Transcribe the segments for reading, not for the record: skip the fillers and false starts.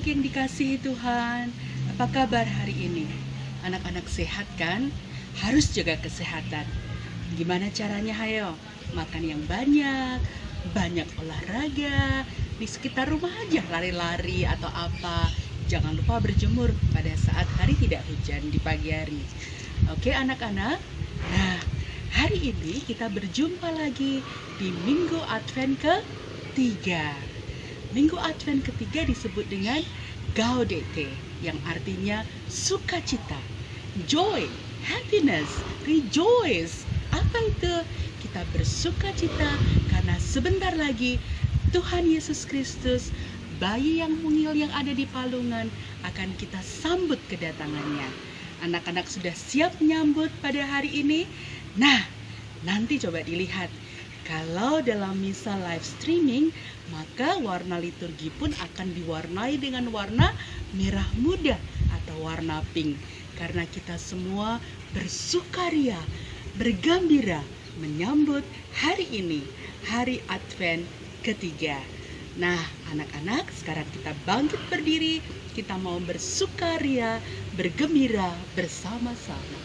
yang dikasihi Tuhan, apa kabar hari ini? Anak-anak sehat kan? Harus jaga kesehatan. Gimana caranya? Hayo, makan yang banyak, banyak olahraga, di sekitar rumah aja lari-lari atau apa. Jangan lupa berjemur pada saat hari tidak hujan di pagi hari. Oke anak-anak? Nah, hari ini kita berjumpa lagi di Minggu Advent ketiga. Minggu Advent ketiga disebut dengan Gaudete, yang artinya sukacita, joy, happiness, rejoice. Apa itu? Kita bersukacita karena sebentar lagi Tuhan Yesus Kristus, bayi yang mungil yang ada di palungan, akan kita sambut kedatangannya. Anak-anak sudah siap menyambut pada hari ini? Nah, nanti coba dilihat. Kalau dalam misa live streaming, maka warna liturgi pun akan diwarnai dengan warna merah muda atau warna pink. Karena kita semua bersukaria, bergembira menyambut hari ini, hari Advent ketiga. Nah, anak-anak, sekarang kita bangkit berdiri, kita mau bersukaria, bergembira bersama-sama.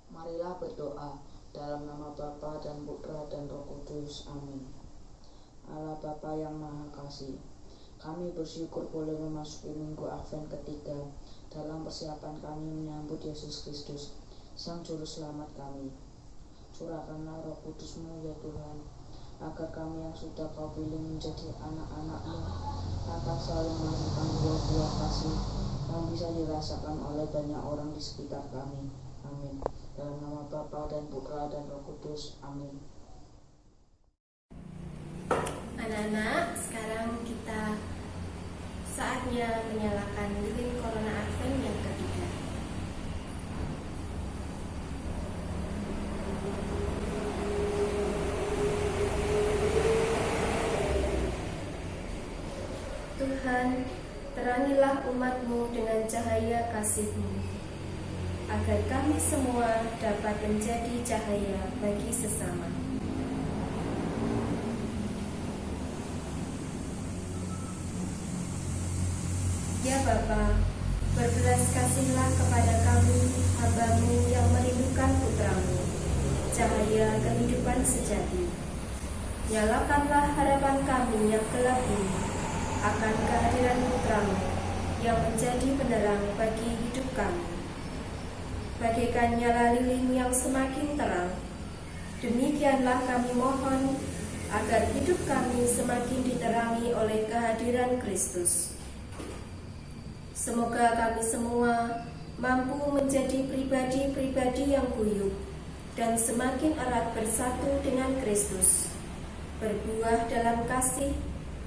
Marilah berdoa dalam nama Bapa dan Putra dan Roh Kudus. Amin. Allah Bapa yang Maha Kasih, kami bersyukur boleh memasuki Minggu Advent ketiga dalam persiapan kami menyambut Yesus Kristus, Sang Juru Selamat kami. Curahkanlah Roh Kudus-Mu ya Tuhan, agar kami yang sudah Kau pilih menjadi anak-anak-Mu akan selalu melakukan buah-buah kasih yang bisa dirasakan oleh banyak orang di sekitar kami. Amin. Dalam nama Bapa dan Putra dan Roh Kudus. Amin. Anak-anak, sekarang kita saatnya menyalakan lilin Corona Advent yang ketiga. Tuhan, terangilah umat-Mu dengan cahaya kasih-Mu, agar kami semua dapat menjadi cahaya bagi sesama. Ya Bapa, berbelas kasihlah kepada kami, hamba-Mu yang merindukan Putra-Mu, cahaya kehidupan sejati. Nyalakanlah harapan kami yang gelap ini akan kehadiran Putra-Mu yang menjadi penerang bagi hidup kami. Bagaikan nyala lilin yang semakin terang, demikianlah kami mohon agar hidup kami semakin diterangi oleh kehadiran Kristus. Semoga kami semua mampu menjadi pribadi-pribadi yang guyup dan semakin erat bersatu dengan Kristus, berbuah dalam kasih,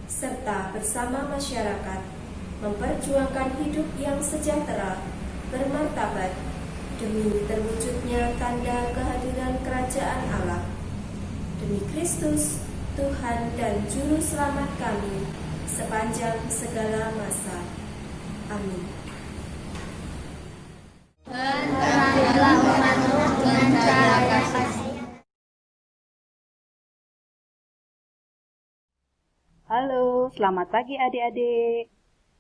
serta bersama masyarakat, memperjuangkan hidup yang sejahtera, bermartabat, demi terwujudnya tanda kehadiran kerajaan Allah. Demi Kristus, Tuhan dan Juru Selamat kami, sepanjang segala masa. Amin. Berteranglah umatmu dengan cara kasih. Halo, selamat pagi adik-adik.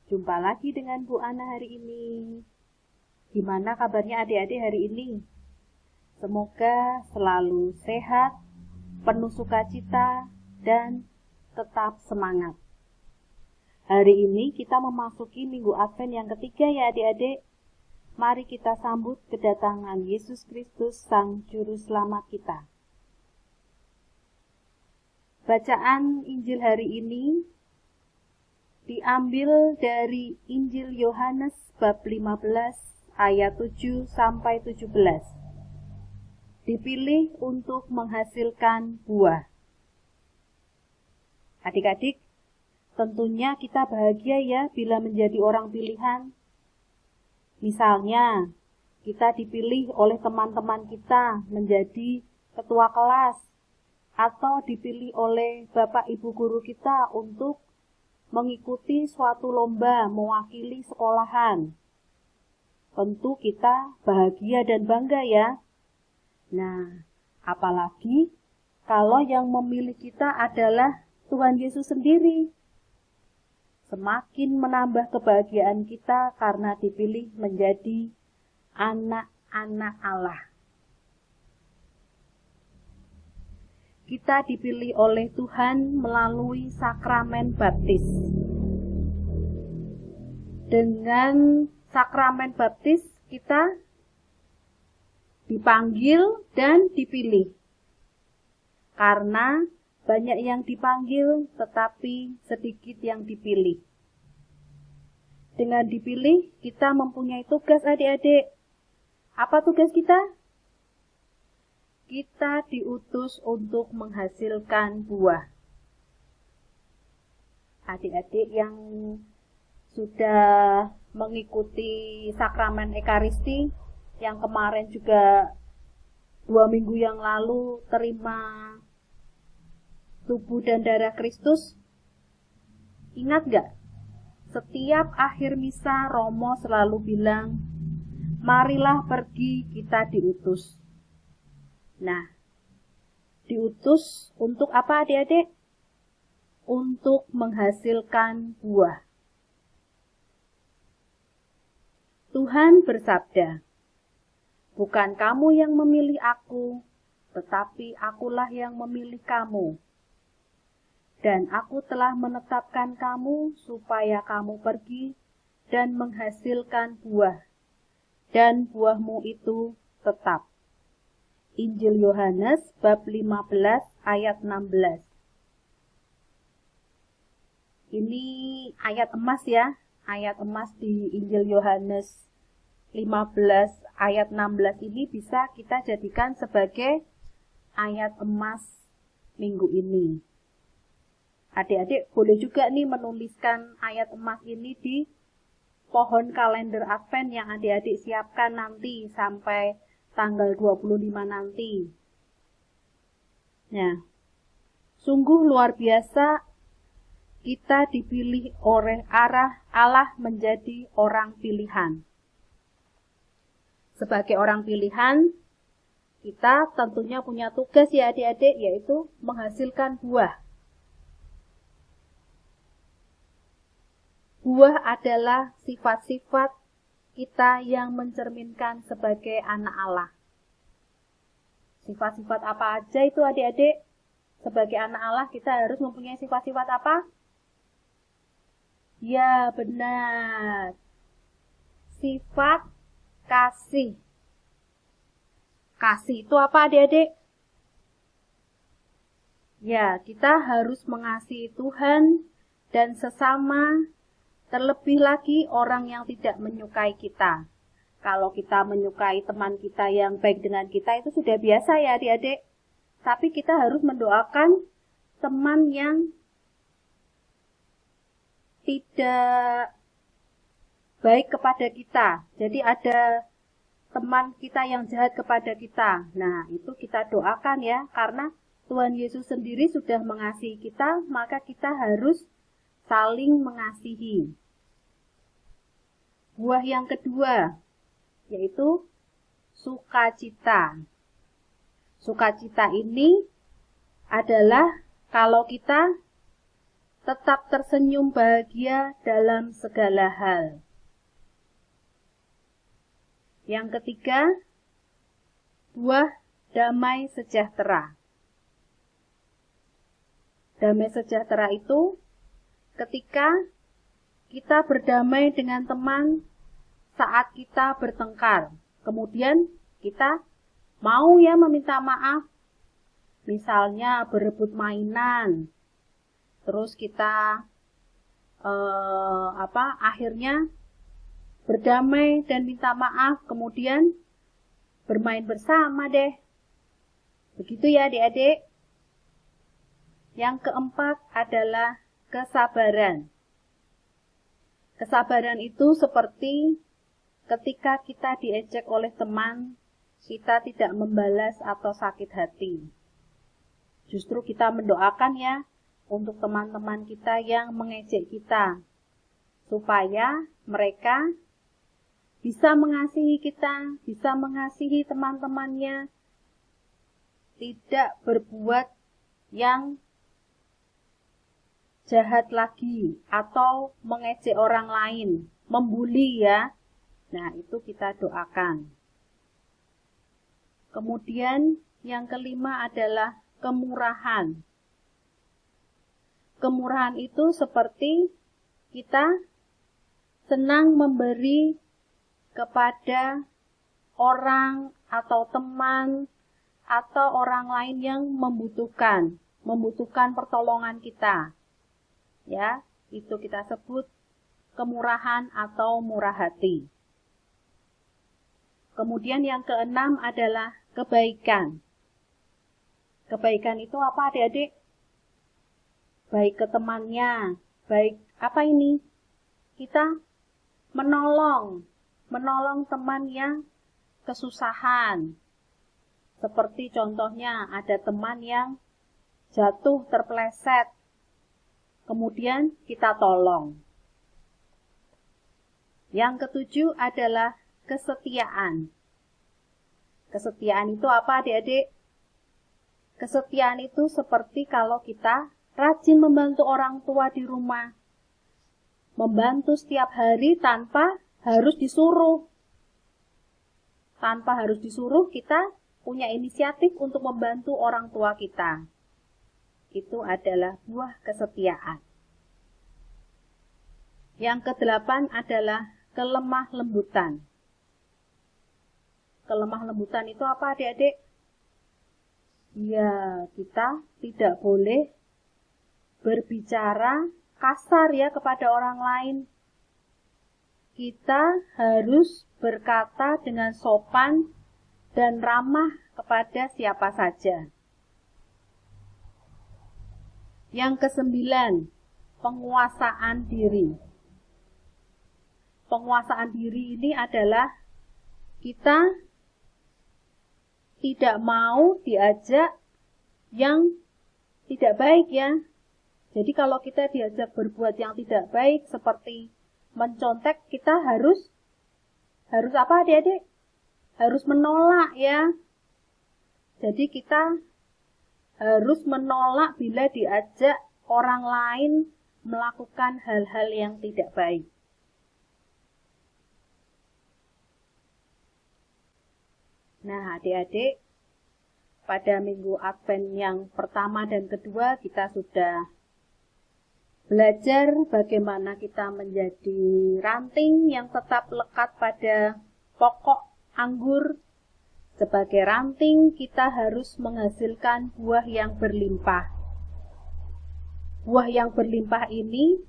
Jumpa lagi dengan Bu Ana hari ini. Gimana kabarnya adik-adik hari ini? Semoga selalu sehat, penuh sukacita, dan tetap semangat. Hari ini kita memasuki Minggu Advent yang ketiga ya adik-adik. Mari kita sambut kedatangan Yesus Kristus, Sang Juru Selamat kita. Bacaan Injil hari ini diambil dari Injil Yohanes bab 15 ayat 7 sampai 17. Dipilih untuk menghasilkan buah. Adik-adik, tentunya kita bahagia ya bila menjadi orang pilihan. Misalnya, kita dipilih oleh teman-teman kita menjadi ketua kelas, atau dipilih oleh Bapak Ibu guru kita untuk mengikuti suatu lomba mewakili sekolahan. Tentu kita bahagia dan bangga ya. Nah, apalagi kalau yang memilih kita adalah Tuhan Yesus sendiri. Semakin menambah kebahagiaan kita karena dipilih menjadi anak-anak Allah. Kita dipilih oleh Tuhan melalui sakramen baptis. Dengan sakramen baptis kita dipanggil dan dipilih. Karena banyak yang dipanggil tetapi sedikit yang dipilih. Dengan dipilih kita mempunyai tugas adik-adik. Apa tugas kita? Kita diutus untuk menghasilkan buah. Adik-adik yang sudah mengikuti sakramen Ekaristi, yang kemarin juga 2 minggu yang lalu terima tubuh dan darah Kristus, ingat gak? Setiap akhir misa Romo selalu bilang, marilah pergi, kita diutus. Nah, diutus untuk apa adik-adik? Untuk menghasilkan buah. Tuhan bersabda, bukan kamu yang memilih aku, tetapi akulah yang memilih kamu. Dan aku telah menetapkan kamu supaya kamu pergi dan menghasilkan buah, dan buahmu itu tetap. Injil Yohanes bab 15 ayat 16. Ini ayat emas ya, ayat emas di Injil Yohanes 15 ayat 16 ini bisa kita jadikan sebagai ayat emas minggu ini. Adik-adik boleh juga nih menuliskan ayat emas ini di pohon kalender Advent yang adik-adik siapkan nanti sampai tanggal 25 nanti. Nah, sungguh luar biasa kita dipilih oleh Allah menjadi orang pilihan. Sebagai orang pilihan, kita tentunya punya tugas ya adik-adik, yaitu menghasilkan buah. Buah adalah sifat-sifat kita yang mencerminkan sebagai anak Allah. Sifat-sifat apa aja itu adik-adik? Sebagai anak Allah kita harus mempunyai sifat-sifat apa? Ya, benar. Sifat kasih. Kasih itu apa adik-adik? Ya, kita harus mengasihi Tuhan dan sesama Terlebih lagi orang yang tidak menyukai kita. Kalau kita menyukai teman kita yang baik dengan kita itu sudah biasa ya adik-adik. Tapi kita harus mendoakan teman yang tidak baik kepada kita. Jadi ada teman kita yang jahat kepada kita. Nah, itu kita doakan ya. Karena Tuhan Yesus sendiri sudah mengasihi kita, maka kita harus saling mengasihi. Buah yang kedua, yaitu sukacita. Sukacita ini adalah kalau kita tetap tersenyum bahagia dalam segala hal. Yang ketiga, buah damai sejahtera. Damai sejahtera itu ketika kita berdamai dengan teman saat kita bertengkar. Kemudian kita mau ya meminta maaf. Misalnya berebut mainan. Terus kita akhirnya berdamai dan minta maaf. Kemudian bermain bersama deh. Begitu ya adik-adik. Yang keempat adalah kesabaran. Kesabaran itu seperti ketika kita diejek oleh teman, kita tidak membalas atau sakit hati. Justru kita mendoakan ya untuk teman-teman kita yang mengejek kita, supaya mereka bisa mengasihi kita, bisa mengasihi teman-temannya, tidak berbuat yang jahat lagi atau mengejek orang lain, membuli ya. Nah, itu kita doakan. Kemudian yang kelima adalah kemurahan. Kemurahan itu seperti kita senang memberi kepada orang atau teman atau orang lain yang membutuhkan pertolongan kita. Ya, itu kita sebut kemurahan atau murah hati. Kemudian yang keenam adalah kebaikan. Kebaikan itu apa adik-adik? Baik ke temannya, baik apa ini? Kita menolong teman yang kesusahan. Seperti contohnya ada teman yang jatuh terpeleset. Kemudian kita tolong. Yang ketujuh adalah kesetiaan. Kesetiaan itu apa adik-adik? Kesetiaan itu seperti kalau kita rajin membantu orang tua di rumah. Membantu setiap hari tanpa harus disuruh. Tanpa harus disuruh, kita punya inisiatif untuk membantu orang tua kita. Itu adalah buah kesetiaan. Yang kedelapan adalah kelemah lembutan. Kelemah lembutan itu apa adik-adik? Ya, kita tidak boleh berbicara kasar ya kepada orang lain. Kita harus berkata dengan sopan dan ramah kepada siapa saja. Yang kesembilan, penguasaan diri. Penguasaan diri ini adalah kita tidak mau diajak yang tidak baik ya. Jadi kalau kita diajak berbuat yang tidak baik seperti mencontek, kita harus apa adik-adik? Harus menolak ya. Jadi kita harus menolak bila diajak orang lain melakukan hal-hal yang tidak baik. Nah, adik-adik, pada minggu Advent yang pertama dan kedua kita sudah belajar bagaimana kita menjadi ranting yang tetap lekat pada pokok anggur. Sebagai ranting, kita harus menghasilkan buah yang berlimpah. Buah yang berlimpah ini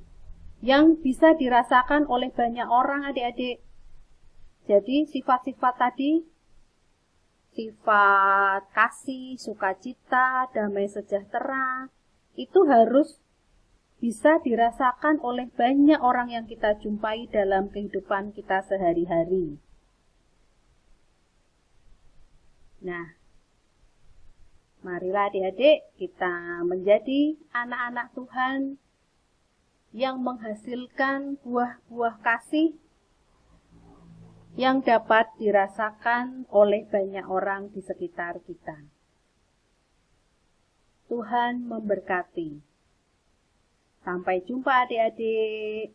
yang bisa dirasakan oleh banyak orang adik-adik. Jadi sifat-sifat tadi, sifat kasih, sukacita, damai sejahtera, itu harus bisa dirasakan oleh banyak orang yang kita jumpai dalam kehidupan kita sehari-hari. Nah, marilah adik-adik kita menjadi anak-anak Tuhan yang menghasilkan buah-buah kasih yang dapat dirasakan oleh banyak orang di sekitar kita. Tuhan memberkati. Sampai jumpa adik-adik.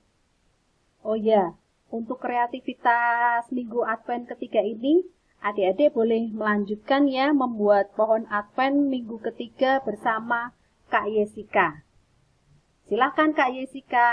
Oh ya, untuk kreativitas Minggu Advent ketiga ini, adik-adik boleh melanjutkan ya membuat pohon Advent Minggu ketiga bersama Kak Yesika. Silakan Kak Yesika.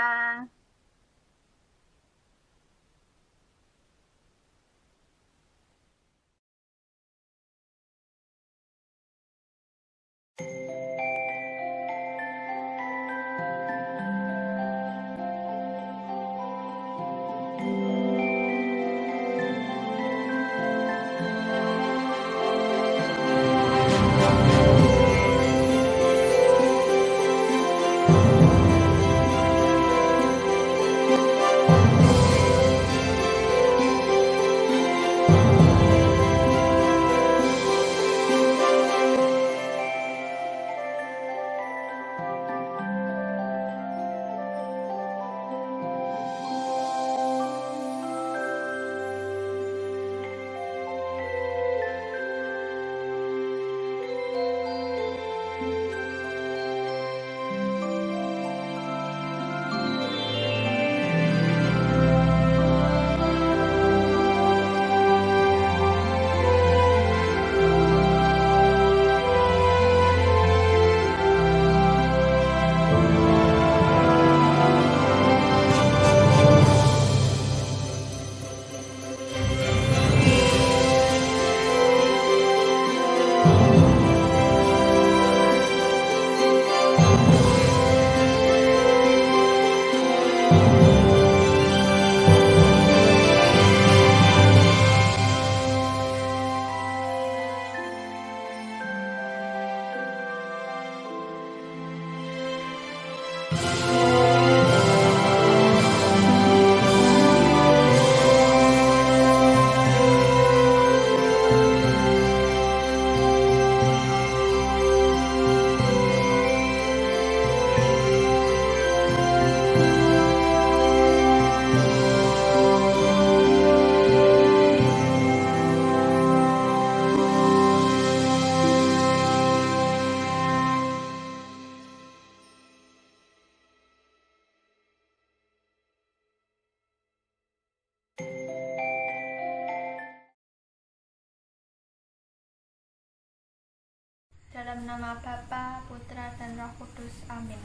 Dalam nama Bapa, Putra, dan Roh Kudus. Amin.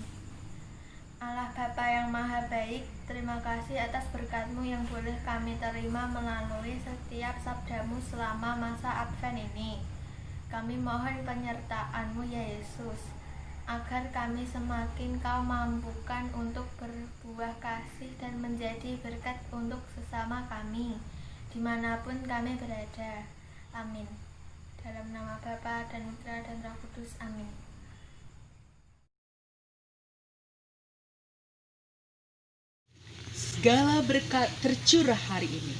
Allah Bapa yang Maha Baik, terima kasih atas berkat-Mu yang boleh kami terima melalui setiap sabda-Mu selama masa Advent ini. Kami mohon penyertaan-Mu ya Yesus, agar kami semakin Kau mampukan untuk berbuah kasih dan menjadi berkat untuk sesama kami, dimanapun kami berada. Amin. Dalam nama Bapa dan Putra dan Roh Kudus. Amin. Segala berkat tercurah hari ini.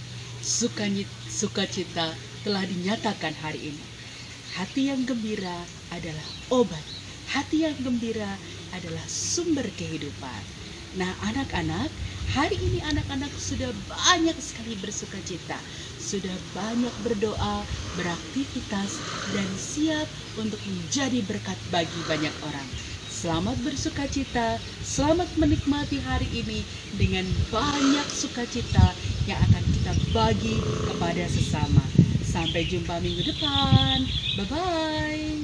Sukacita telah dinyatakan hari ini. Hati yang gembira adalah obat. Hati yang gembira adalah sumber kehidupan. Nah, anak-anak, hari ini anak-anak sudah banyak sekali bersukacita. Sudah banyak berdoa, beraktivitas, dan siap untuk menjadi berkat bagi banyak orang. Selamat bersukacita, selamat menikmati hari ini dengan banyak sukacita yang akan kita bagi kepada sesama. Sampai jumpa minggu depan. Bye-bye.